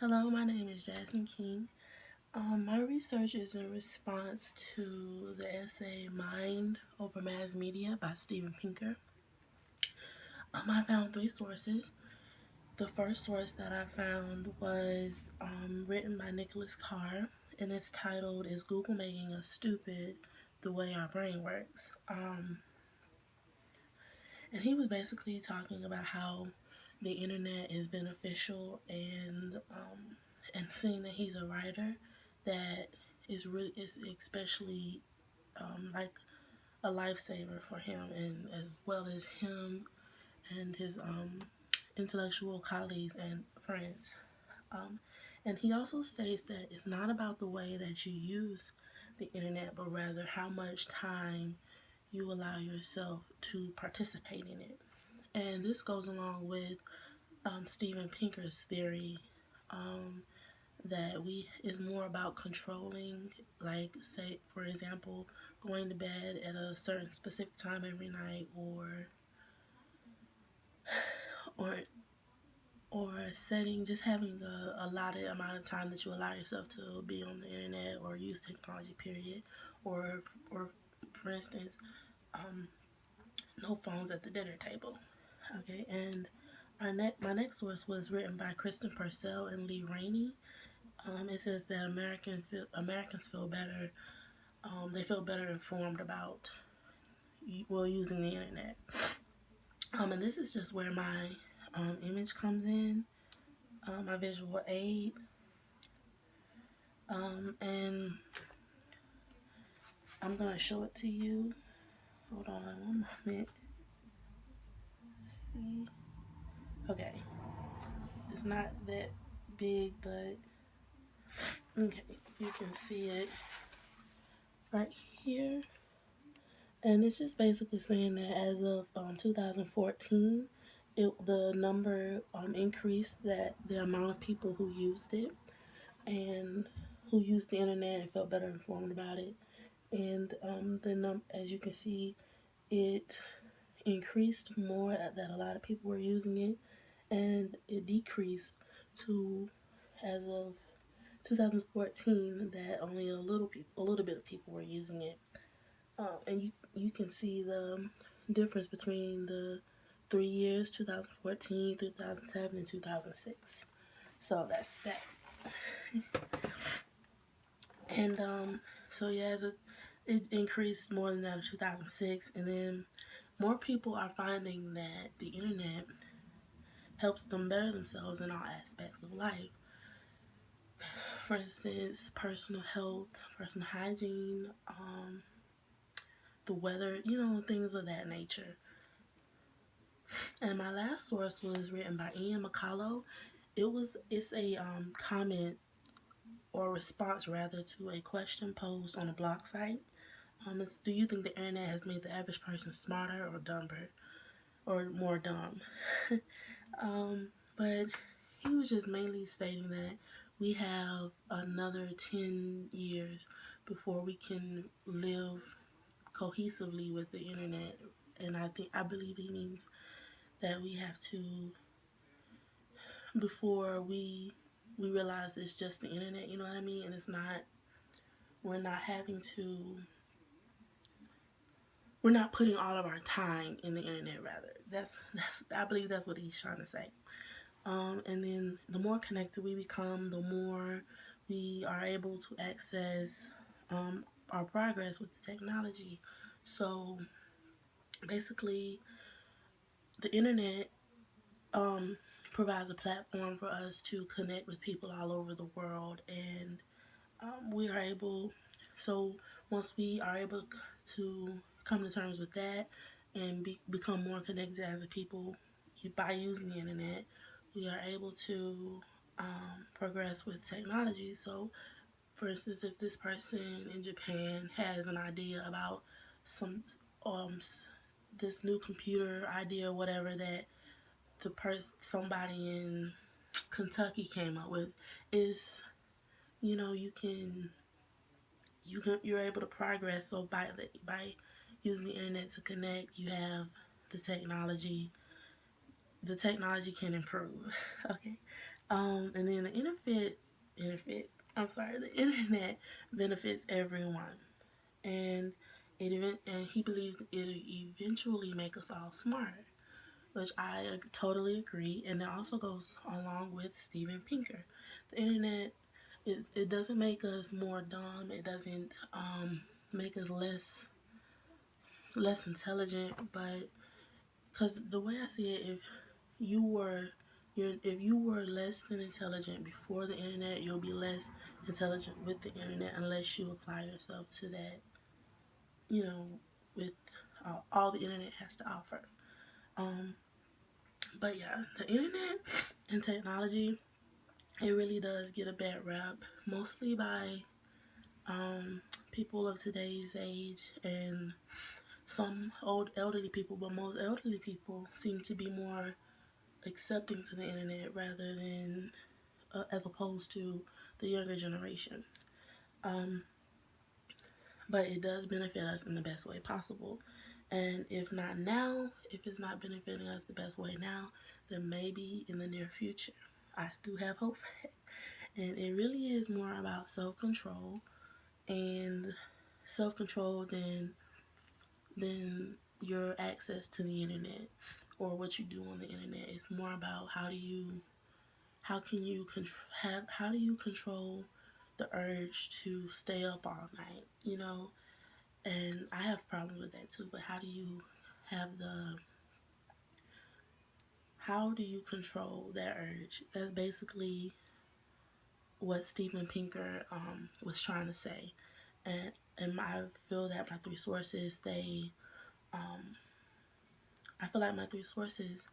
Hello, my name is Jasmine King. My research is in response to the essay Mind Over Mass Media by Steven Pinker. I found three sources. The first source that I found was written by Nicholas Carr, and it's titled "Is Google Making Us Stupid the Way Our Brain Works?" And he was basically talking about how the internet is beneficial and seeing that he's a writer that is especially like a lifesaver for him, and as well as him and his intellectual colleagues and friends. Um, and he also states that it's not about the way that you use the internet, but rather how much time you allow yourself to participate in it. And this goes along with Steven Pinker's theory um, that we is more about controlling, like say for example, going to bed at a certain specific time every night, or or setting just having a allotted amount of time that you allow yourself to be on the internet or use technology. Period, or for instance, um, no phones at the dinner table. Okay, and my next source was written by Kristen Purcell and Lee Rainey. It says that Americans feel better. They feel better informed about using the internet. And this is just where my image comes in, my visual aid, and I'm gonna show it to you. Hold on one moment. Let's see. Okay, it's not that big, but okay, you can see it right here. And it's just basically saying that as of 2014, the number increased, that the amount of people who used it and who used the internet and felt better informed about it. And as you can see, it increased more, that a lot of people were using it, and it decreased to, as of 2014, that only a little bit of people were using it. And you can see the difference between the 3 years, 2014, 2007, and 2006. So that's that. And so yeah, it increased more than that in 2006, and then more people are finding that the internet helps them better themselves in all aspects of life. For instance, personal health, personal hygiene, the weather, things of that nature. And my last source was written by Ian McCullough. It's a comment or response rather to a question posed on a blog site. Do you think the internet has made the average person smarter or dumber or more dumb? But he was just mainly stating that we have another 10 years before we can live cohesively with the internet. And I believe he means that we have to, before we realize it's just the internet, you know what I mean? And we're not having to, we're not putting all of our time in the internet, rather. I believe that's what he's trying to say. And then the more connected we become, the more we are able to access our progress with the technology. So basically, the internet provides a platform for us to connect with people all over the world, and we are able, so once we are able to come to terms with that and become more connected as a people by using the internet, we are able to progress with technology. So for instance, if this person in Japan has an idea about some um this new computer idea or whatever that somebody in Kentucky came up with, is, you're able to progress. So by using the internet to connect, you have the technology the technology can improve. Okay. And then the internet, I'm sorry, the internet benefits everyone. And and he believes it'll eventually make us all smarter, which I totally agree. And it also goes along with Steven Pinker. The internet it doesn't make us more dumb. It doesn't make us less intelligent, but because the way I see it, you were if you were less than intelligent before the internet, you'll be less intelligent with the internet unless you apply yourself to that, you know, with all the internet has to offer. Um, but yeah, the internet and technology, it really does get a bad rap, mostly by um, people of today's age and some old elderly people, but most elderly people seem to be more accepting to the internet rather than as opposed to the younger generation. Um, but it does benefit us in the best way possible. And if not now, if it's not benefiting us the best way now, then maybe in the near future. I do have hope for that. And it really is more about self control and self control than your access to the internet or what you do on the internet. It's more about how can you how do you control the urge to stay up all night, you know? And I have problems with that too, but have the how do you control that urge? That's basically what Steven Pinker was trying to say. And I feel that my three sources, I feel like my three sources